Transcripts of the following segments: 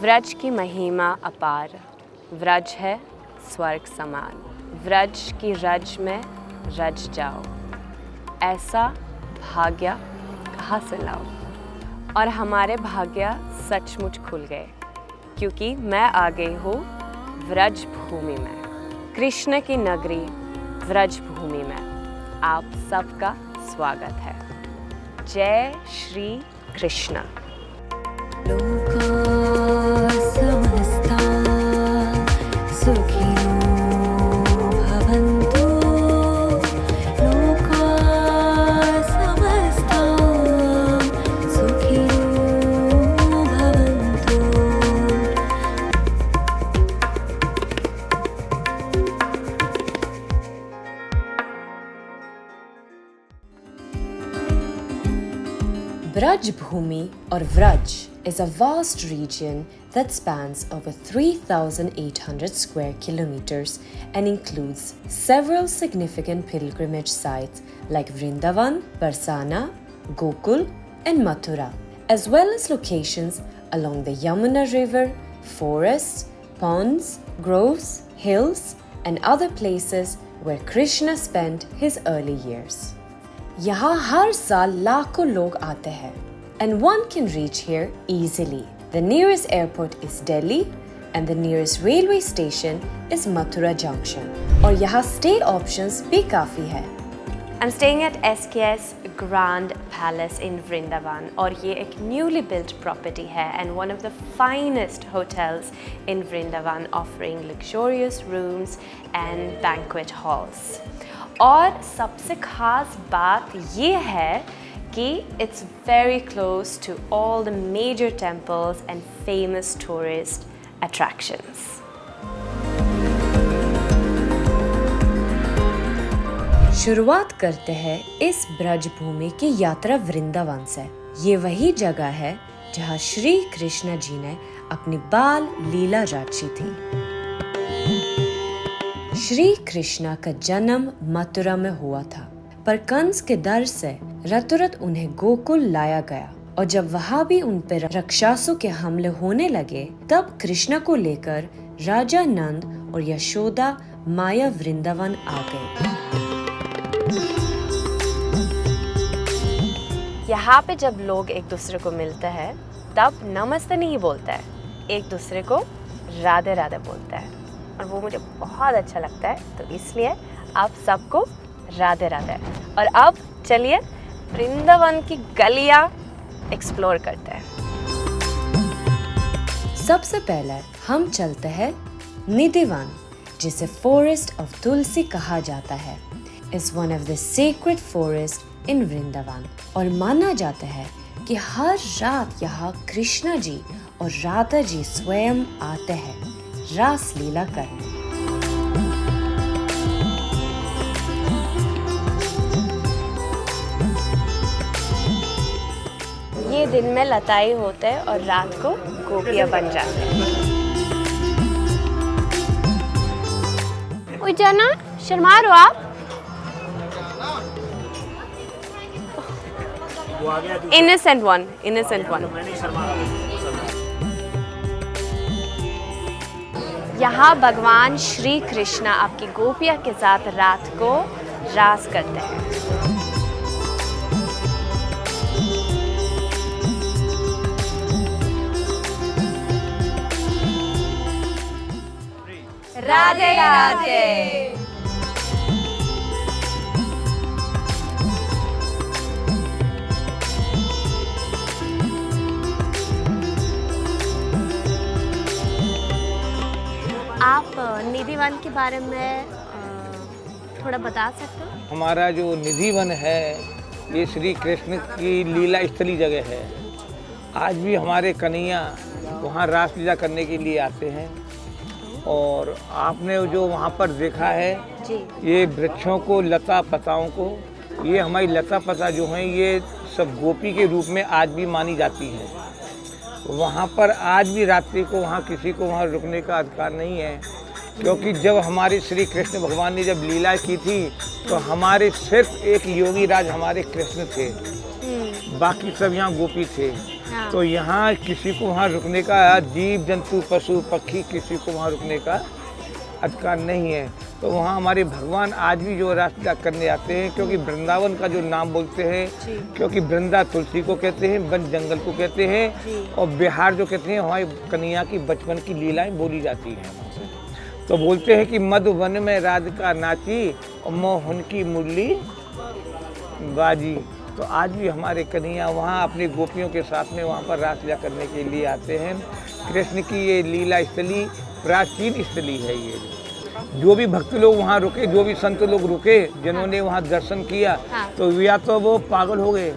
व्रज की महिमा अपार, व्रज है स्वर्ग समान, व्रज की रज में रज जाओ, ऐसा भाग्य कहाँ से लाओ। और हमारे भाग्य सचमुच खुल गए, क्योंकि मैं आ गई हूँ व्रज भूमि में, कृष्ण की नगरी व्रज भूमि में आप सबका स्वागत है। जय Shri Krishna. Braj Bhumi or Vraj is a vast region that spans over 3,800 square kilometers and includes several significant pilgrimage sites like Vrindavan, Barsana, Gokul and Mathura, as well as locations along the Yamuna River, forests, ponds, groves, hills and other places where Krishna spent his early years. यहाँ हर साल लाखों लोग आते हैं and one can reach here easily. The nearest airport is Delhi and the nearest railway station is Mathura Junction. और यहाँ stay options भी काफ़ी है। I'm staying at SKS Grand Palace in Vrindavan और ये एक newly built property है and one of the finest hotels in Vrindavan offering luxurious rooms and banquet halls. और सबसे ख़ास बात ये है कि it's very close to all the major temples and famous tourist attractions. शुरुआत करते हैं इस ब्रज भूमि की यात्रा वृंदावन से। ये वही जगह है जहाँ श्री कृष्ण जी ने अपनी बाल लीला रची थी। श्री कृष्ण का जन्म मथुरा में हुआ था, पर कंस के डर से रतुरत उन्हें गोकुल लाया गया और जब वहाँ भी उन पर राक्षसों के हमले होने लगे, तब कृष्ण को लेकर राजा नंद और यशोदा माया वृंदावन आ गए। यहाँ पे जब लोग एक दूसरे को मिलते हैं तब नमस्ते नहीं बोलते हैं, एक दूसरे को राधे राधे बोलते हैं और वो मुझे बहुत अच्छा लगता है, तो इसलिए आप सबको राधे राधे। और अब चलिए वृंदावन की गलियाँ एक्सप्लोर करते हैं। सबसे पहले हम चलते हैं निधिवन, जिसे फॉरेस्ट ऑफ तुलसी कहा जाता है। Is one of the secret forest इन वृंदावन और माना जाता है कि हर रात यहाँ कृष्ण जी और राधा जी स्वयं आते हैं रास लीला करने। ये दिन में लताई होते हैं और रात को गोपियाँ बन जाते हैं। उजाना शर्मा रहो आप? Innocent one. यहाँ भगवान श्री कृष्ण आपकी गोपिया के साथ रात को रास करते हैं। राधे राधे। आप निधिवन के बारे में थोड़ा बता सकते हो? हमारा जो निधिवन है ये श्री कृष्ण की लीला स्थली जगह है। आज भी हमारे कन्हैया वहाँ रास लीला करने के लिए आते हैं और आपने जो वहाँ पर देखा है जी। ये वृक्षों को, लता पताओं को, ये हमारी लता पता जो हैं ये सब गोपी के रूप में आज भी मानी जाती हैं। वहाँ पर आज भी रात्रि को वहाँ किसी को वहाँ रुकने का अधिकार नहीं है, क्योंकि जब हमारे श्री कृष्ण भगवान ने जब लीला की थी तो हमारे सिर्फ एक योगी राज हमारे कृष्ण थे, बाकी सब यहाँ गोपी थे। हाँ। तो यहाँ किसी को वहाँ रुकने का, जीव जंतु पशु पक्षी किसी को वहाँ रुकने का अधिकार नहीं है। तो वहाँ हमारे भगवान आज भी जो रासलीला करने आते हैं, क्योंकि वृंदावन का जो नाम बोलते हैं, क्योंकि वृंदा तुलसी को कहते हैं, वन जंगल को कहते हैं, और बिहार जो कहते हैं हमारी कन्हैया की बचपन की लीलाएं बोली जाती हैं। तो बोलते हैं कि मधुवन में राधिका नाची और मोहन की मुरली बाजी। तो आज भी हमारे कन्हैया वहाँ अपनी गोपियों के साथ में वहाँ पर रासलीला करने के लिए आते हैं। कृष्ण की ये लीला स्थली प्राचीन स्थली है। ये जो भी भक्त लोग वहाँ रुके, जो भी संत लोग रुके, जिन्होंने वहाँ दर्शन किया, तो या तो वो पागल हो गए,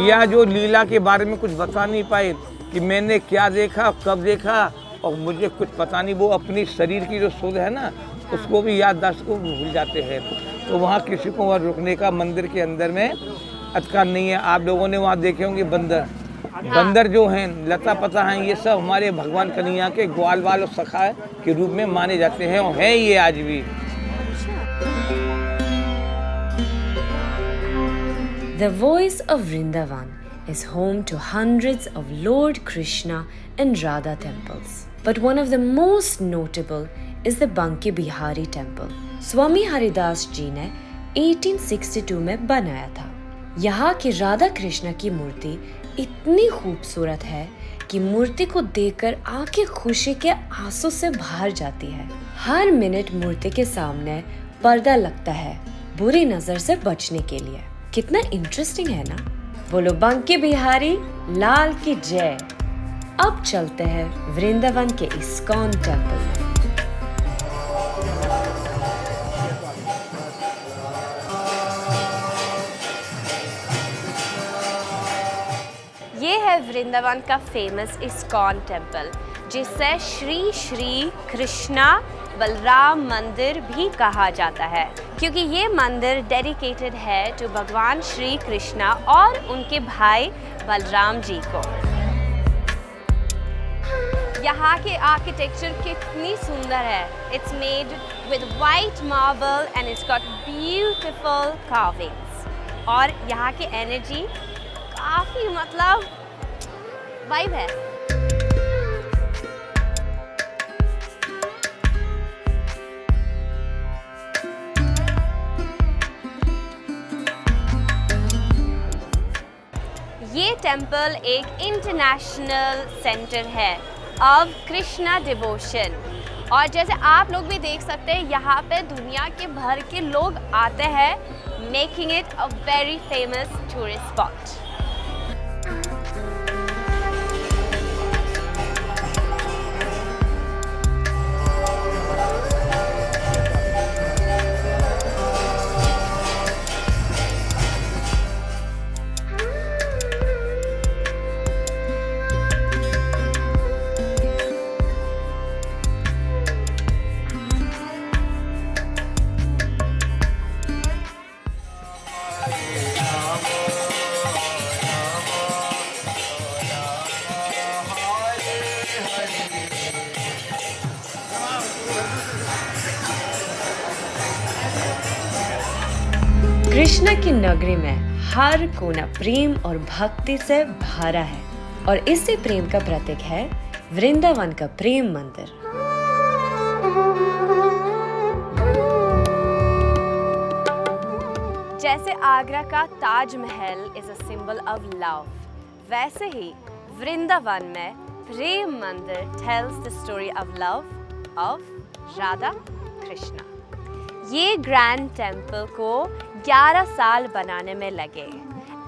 या जो लीला के बारे में कुछ बता नहीं पाए कि मैंने क्या देखा, कब देखा, और मुझे कुछ पता नहीं, वो अपनी शरीर की जो सुध है ना, उसको भी याददाश्त को भूल जाते हैं। तो वहाँ किसी को वहाँ रुकने का मंदिर के अंदर में अधिकार नहीं है। आप लोगों ने वहाँ देखे होंगे बंदर, बंदर जो हैं, लता पता हैं, ये सब हमारे भगवान कन्हैया के ग्वाल वाल और सखा के रूप में माने जाते हैं, और हैं ये आज भी। The voice of Vrindavan is home to hundreds of Lord Krishna and Radha temples. But one of the most notable is the Banke Bihari temple. स्वामी हरिदास जी ने 1862 में बनाया था। यहाँ की राधा कृष्ण की मूर्ति इतनी खूबसूरत है कि मूर्ति को देखकर आंखें खुशी के आंसू से भर जाती है। हर मिनट मूर्ति के सामने पर्दा लगता है बुरी नजर से बचने के लिए। कितना इंटरेस्टिंग है ना। बोलो बंके बिहारी लाल की जय। अब चलते हैं वृंदावन के इस्कॉन टेम्पल में। ये है वृंदावन का फेमस इस्कॉन टेम्पल, जिसे श्री श्री कृष्णा बलराम मंदिर भी कहा जाता है, क्योंकि ये मंदिर डेडिकेटेड है टू भगवान श्री कृष्णा और उनके भाई बलराम जी को। यहाँ के आर्किटेक्चर कितनी सुंदर है। It's made with white marble and it's got beautiful carvings. और यहाँ की एनर्जी काफ़ी मतलब वाइब है। ये टेम्पल एक इंटरनेशनल सेंटर है ऑफ कृष्णा डिवोशन, और जैसे आप लोग भी देख सकते हैं यहाँ पे दुनिया के भर के लोग आते हैं, making it a very famous tourist spot. Krishna की नगरी में हर कोना प्रेम और भक्ति से भरा है, और इसी प्रेम का प्रतीक है वृंदावन का प्रेम मंदिर। जैसे आगरा का Taj Mahal is a symbol of love, वैसे ही वृंदावन में प्रेम मंदिर tells the story of love of Radha Krishna. ये ग्रैंड टेम्पल को 11 साल बनाने में लगे,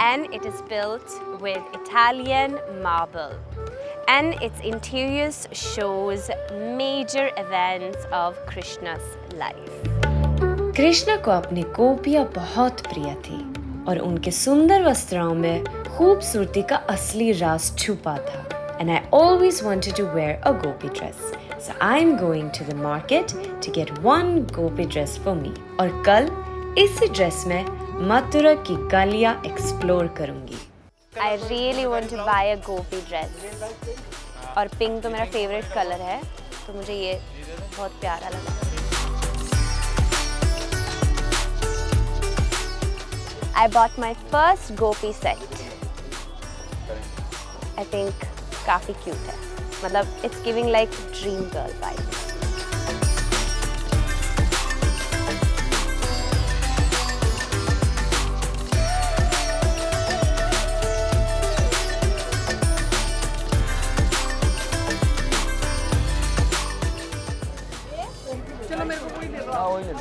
and it is built with Italian marble, and its interiors shows major events of Krishna's life. Krishna को अपनी गोपियां बहुत प्रिय थी, और उनके सुंदर वस्त्रों में खूबसूरती का असली राज छुपा था। And I always wanted to wear a gopi dress. So I'm going to the market to get one gopi dress for me. और कल इसी ड्रेस में मथुरा की गलियां एक्सप्लोर करूंगी। I really want to buy a gopi dress, और pink तो मेरा फेवरेट कलर है, तो मुझे ये बहुत प्यारा लगा। I bought my first gopi set. I think काफ़ी क्यूट है, मतलब it's giving like dream girl vibe.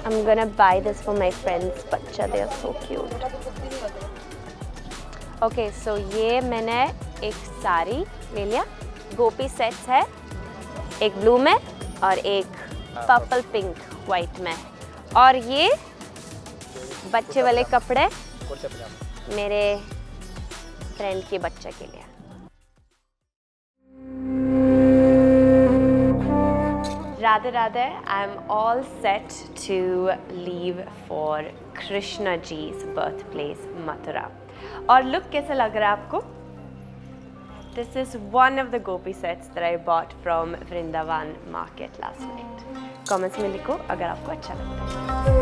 I'm gonna buy this for my friends बच्चा, they are so cute. Okay, so ये मैंने एक साड़ी ले लिया, गोपी सेट्स है, एक ब्लू में और एक पर्पल पिंक वाइट में, और ये बच्चे वाले कपड़े मेरे फ्रेंड के बच्चे के लिए। Radhe Radhe, I'm all set to leave for Krishna Ji's birthplace, Mathura. और look कैसा लग रहा है आपको? This is one of the gopi sets that I bought from Vrindavan market last night. Comments में लिखो अगर आपको अच्छा लगता है।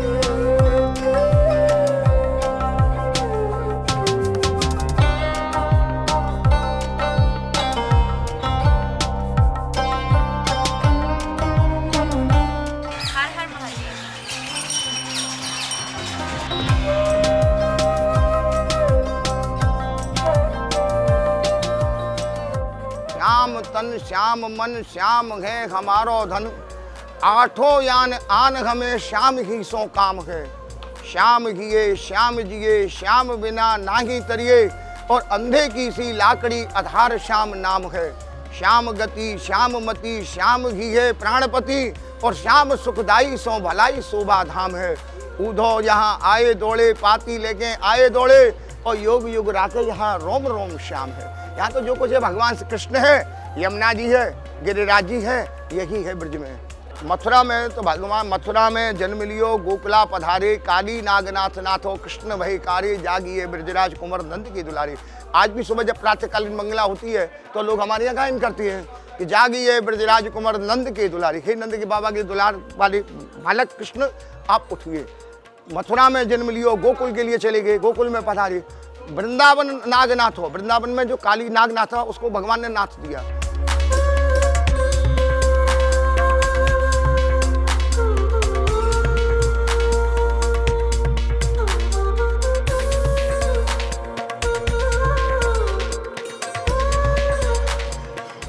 श्याम तन श्याम मन श्याम है हमारो धन, आठों यान आन हमें श्याम ही सो काम है। श्याम जिए श्याम बिना नाही तरिए, और अंधे की सी लाकड़ी आधार श्याम नाम है। श्याम गति श्याम मति श्याम ही है प्राणपति, और श्याम सुखदाई सो भलाई शोभा धाम है। उधो यहाँ आए दौड़े पाती लेके आए दौड़े, और योग युग राते यहाँ रोम रोम श्याम है। यहाँ तो जो कुछ है भगवान श्री कृष्ण है, यमुना जी है, गिरिराज जी है, यही है ब्रज में। मथुरा में तो भगवान मथुरा में जन्म लियो, गोकुला पधारे, काली नागनाथ नाथो कृष्ण भय कारी, जागिए ब्रजराज कुंवर नंद की दुलारी। आज भी सुबह जब प्रातःकालीन मंगला होती है तो लोग हमारे यहाँ गायन करती हैं कि जागिए ब्रजराज कुंवर नंद की दुलारी, हे नंद के बाबा की दुलार वाली बालक कृष्ण आप उठिए। मथुरा में जन्म लियो, गोकुल के लिए चले गए, गोकुल में पधारे। वृंदावन नागनाथ हो, वृंदावन में जो काली नागनाथ था उसको भगवान ने नाथ दिया।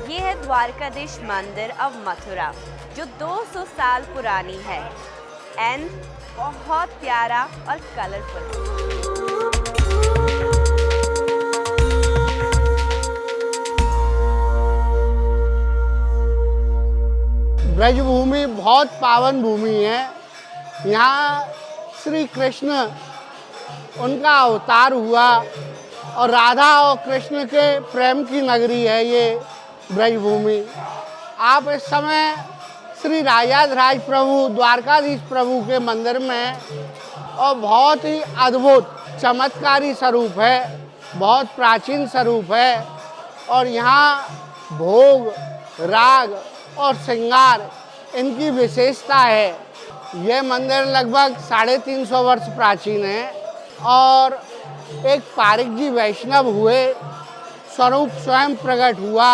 ये है द्वारकाधीश मंदिर ऑफ मथुरा, जो 200 साल पुरानी है एंड बहुत प्यारा और कलरफुल। ब्रजभूमि बहुत पावन भूमि है। यहाँ श्री कृष्ण उनका अवतार हुआ, और राधा और कृष्ण के प्रेम की नगरी है ये ब्रजभूमि। आप इस समय श्री राजाधिराज प्रभु द्वारकाधीश प्रभु के मंदिर में, और बहुत ही अद्भुत चमत्कारी स्वरूप है, बहुत प्राचीन स्वरूप है। और यहाँ भोग राग और श्रृंगार इनकी विशेषता है। यह मंदिर लगभग 350 वर्ष प्राचीन है, और एक पारिक जी वैष्णव हुए, स्वरूप स्वयं प्रकट हुआ,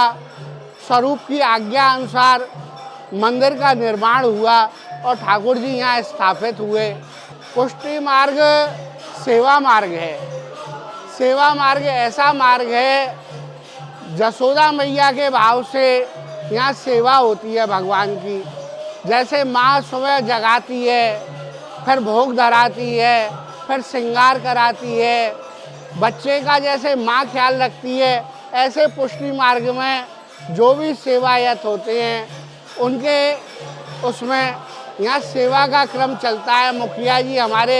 स्वरूप की आज्ञा अनुसार मंदिर का निर्माण हुआ, और ठाकुर जी यहाँ स्थापित हुए। पुष्टि मार्ग सेवा मार्ग है। सेवा मार्ग ऐसा मार्ग है, जसोदा मैया के भाव से यहाँ सेवा होती है भगवान की। जैसे माँ सुबह जगाती है, फिर भोग धराती है, फिर श्रृंगार कराती है, बच्चे का जैसे माँ ख्याल रखती है, ऐसे पुष्टि मार्ग में जो भी सेवायत होते हैं उनके उसमें यहाँ सेवा का क्रम चलता है। मुखिया जी हमारे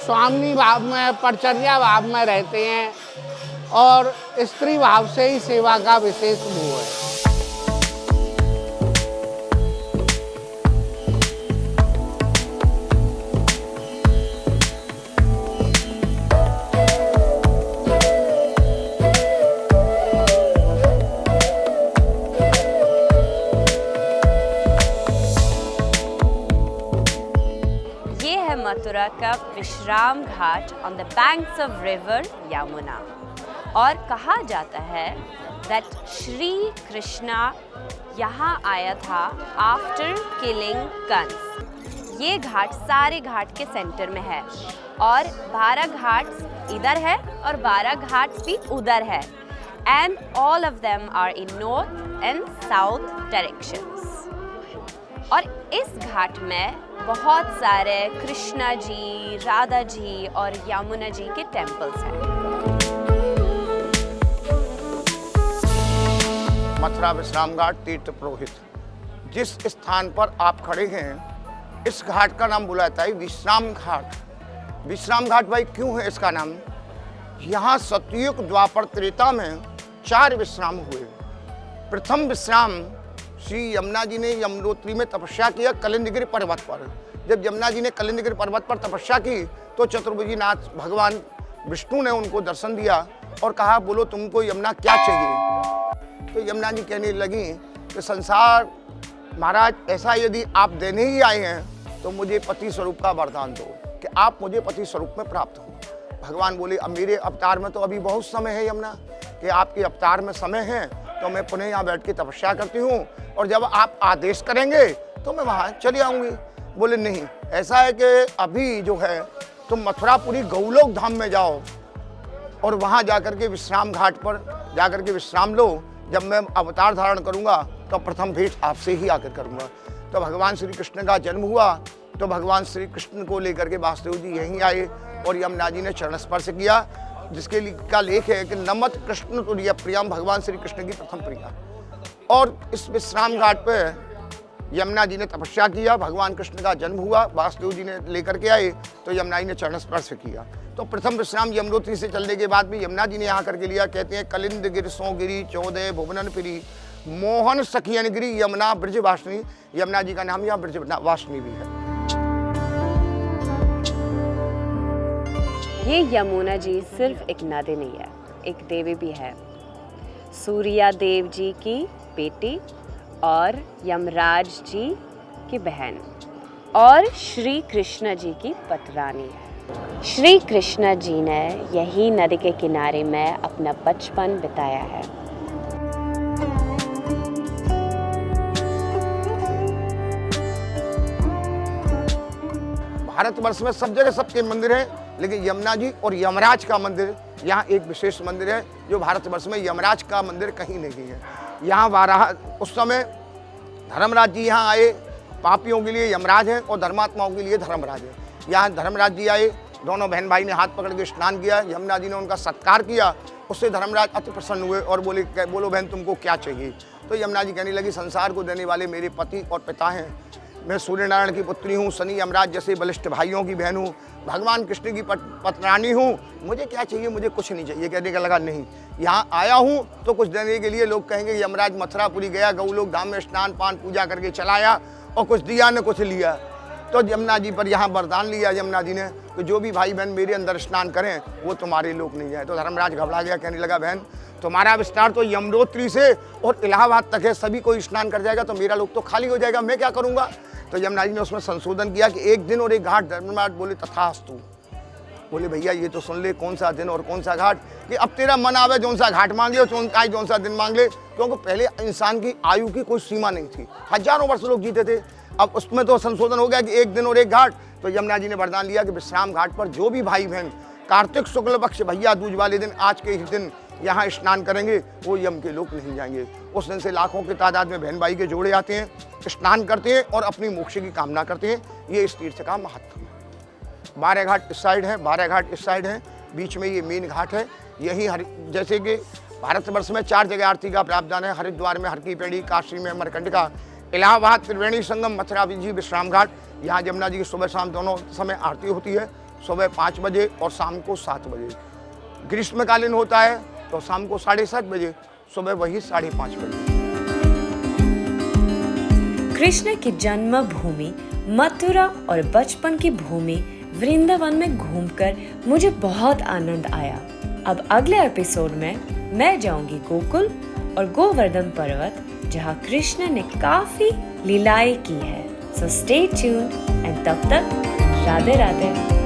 स्वामिनी भाव में, परिचर्या भाव में रहते हैं, और स्त्री भाव से ही सेवा का विशेष मोह है। मथुरा का Vishram Ghat on the banks of river Yamuna, और कहा जाता है that Shri Krishna यहाँ आया था after killing कंस। ये घाट सारे घाट के सेंटर में है और 12 घाट इधर है और 12 घाट भी उधर है and all of them are in north and south directions। और इस घाट में बहुत सारे कृष्णा जी, राधा जी और यमुना जी के टेम्पल्स हैं। मथुरा विश्राम घाट तीर्थ पुरोहित, जिस स्थान पर आप खड़े हैं इस घाट का नाम बुलाया जाता है विश्राम घाट। विश्राम घाट भाई क्यों है इसका नाम? यहाँ सतयुग द्वापर त्रेता में 4 विश्राम हुए। प्रथम विश्राम श्री यमुना जी ने यमुनोत्री में तपस्या किया कलिंदगिरी पर्वत पर। जब यमुना जी ने कलिंदगिरी पर्वत पर तपस्या की तो चतुर्भुजी नाथ भगवान विष्णु ने उनको दर्शन दिया और कहा, बोलो तुमको यमुना क्या चाहिए? तो यमुना जी कहने लगी कि संसार महाराज, ऐसा यदि आप देने ही आए हैं तो मुझे पति स्वरूप का वरदान दो कि आप मुझे पति स्वरूप में प्राप्त हो। भगवान बोले, अब मेरे अवतार में तो अभी बहुत समय है यमुना, कि आपके अवतार में समय है तो मैं पुनः यहाँ बैठ के तपस्या करती हूँ और जब आप आदेश करेंगे तो मैं वहाँ चली आऊँगी। बोले नहीं, ऐसा है कि अभी जो है तुम मथुरापुरी गौलोक धाम में जाओ और वहाँ जाकर के विश्राम घाट पर जाकर के विश्राम लो। जब मैं अवतार धारण करूँगा तो प्रथम भेंट आपसे ही आकर करूँगा। तो भगवान श्री कृष्ण का जन्म हुआ तो भगवान श्री कृष्ण को लेकर के वासुदेव जी यहीं आए और यमुना जी ने चरण स्पर्श किया, जिसके का लेख है कि नमत कृष्ण तुल्य प्रियम, भगवान श्री कृष्ण की प्रथम प्रिया। और इस विश्राम घाट पर यमुना जी ने तपस्या किया, भगवान कृष्ण का जन्म हुआ, वासुदेव जी ने लेकर के आए तो यमुना जी ने चरण स्पर्श किया। तो प्रथम विश्राम यमुनोत्री से चलने के बाद भी यमुना जी ने यहाँ करके लिया। कहते हैं कलिंद गिर सो गिरी 14 भुवनन पिरी मोहन सखियन गिरी यमुना ब्रजवासिनी। यमुना जी का नाम यहाँ ब्रजवासिनी भी है। ये यमुना जी सिर्फ एक नदी नहीं है, एक देवी भी है। सूर्या देव जी की बेटी और यमराज जी की बहन और श्री कृष्ण जी की पतरानी है। श्री कृष्ण जी ने यही नदी के किनारे में अपना बचपन बिताया है। भारतवर्ष में सब जगह सबके मंदिर हैं, लेकिन यमुना जी और यमराज का मंदिर यहाँ एक विशेष मंदिर है जो भारतवर्ष में यमराज का मंदिर कहीं नहीं है। यहाँ वाराह उस समय धर्मराज जी यहाँ आए, पापियों के लिए यमराज है और धर्मात्माओं के लिए धर्मराज है। यहाँ धर्मराज जी आए, दोनों बहन भाई ने हाथ पकड़ के स्नान किया, यमुना जी ने उनका सत्कार किया। उससे धर्मराज अति प्रसन्न हुए और बोले, बोलो बहन तुमको क्या चाहिए? तो यमुना जी कहने लगी, संसार को देने वाले मेरे पति और पिता हैं, मैं सूर्य नारायण की पुत्री हूँ, शनि यमराज जैसे बलिष्ठ भाइयों की बहन हूँ, भगवान कृष्ण की पतरानी हूँ, मुझे क्या चाहिए? मुझे कुछ नहीं चाहिए। कहने का लगा नहीं, यहाँ आया हूँ तो कुछ देने के लिए। लोग कहेंगे यमराज मथुरापुरी गया, गौलोक धाम में स्नान पान पूजा करके चलाया और कुछ दिया न कुछ लिया। तो यमुना जी पर यहाँ वरदान लिया यमुना जी ने कि जो भी भाई बहन मेरे अंदर स्नान करें वो तुम्हारे लोक नहीं जाए। तो धर्मराज घबरा गया, कहने लगा, बहन तुम्हारा विस्तार तो यमुनोत्री से और इलाहाबाद तक है, सभी कोई स्नान कर जाएगा तो मेरा लोक तो खाली हो जाएगा, मैं क्या करूँगा? तो यमुना जी ने उसमें संशोधन किया कि एक दिन और एक घाट। धर्मराज बोले तथास्तु। बोले भैया ये तो सुन ले, कौन सा दिन और कौन सा घाट, कि अब तेरा मन आवे जौन सा घाट मांग ले और जौन सा दिन मांग ले। क्योंकि पहले इंसान की आयु की कोई सीमा नहीं थी, हजारों वर्ष लोग जीते थे। अब उसमें तो संशोधन हो गया कि एक दिन और एक घाट। तो यमुना जी ने वरदान लिया कि विश्राम घाट पर जो भी भाई बहन कार्तिक शुक्ल पक्ष भैया दूज वाले दिन, आज के ही दिन यहाँ स्नान करेंगे वो यम के लोक नहीं जाएंगे। उस दिन से लाखों की तादाद में बहन भाई के जोड़े आते हैं, स्नान करते हैं और अपनी मोक्ष की कामना करते हैं। ये इस तीर्थ का महत्व है। 12 घाट इस साइड है, 12 घाट इस साइड है, बीच में ये मेन घाट है। यही जैसे कि भारतवर्ष में 4 जगह आरती का प्रावधान है, हरिद्वार में हर की पेड़ी, काशी में मरकंडका, इलाहाबाद त्रिवेणी संगम, मथुरा जी विश्राम घाट। यहाँ यमुना जी की सुबह शाम दोनों समय आरती होती है, सुबह 5 बजे और शाम को 7 बजे। ग्रीष्मकालीन होता है तो शाम को 7:30 बजे, सुबह वही 5:30 बजे। कृष्ण की जन्मभूमि मथुरा और बचपन की भूमि वृंदावन में घूमकर मुझे बहुत आनंद आया। अब अगले एपिसोड में मैं जाऊंगी गोकुल और गोवर्धन पर्वत, जहां कृष्ण ने काफी लीलाएं की है। सो स्टे ट्यून्ड एंड तब तक राधे राधे।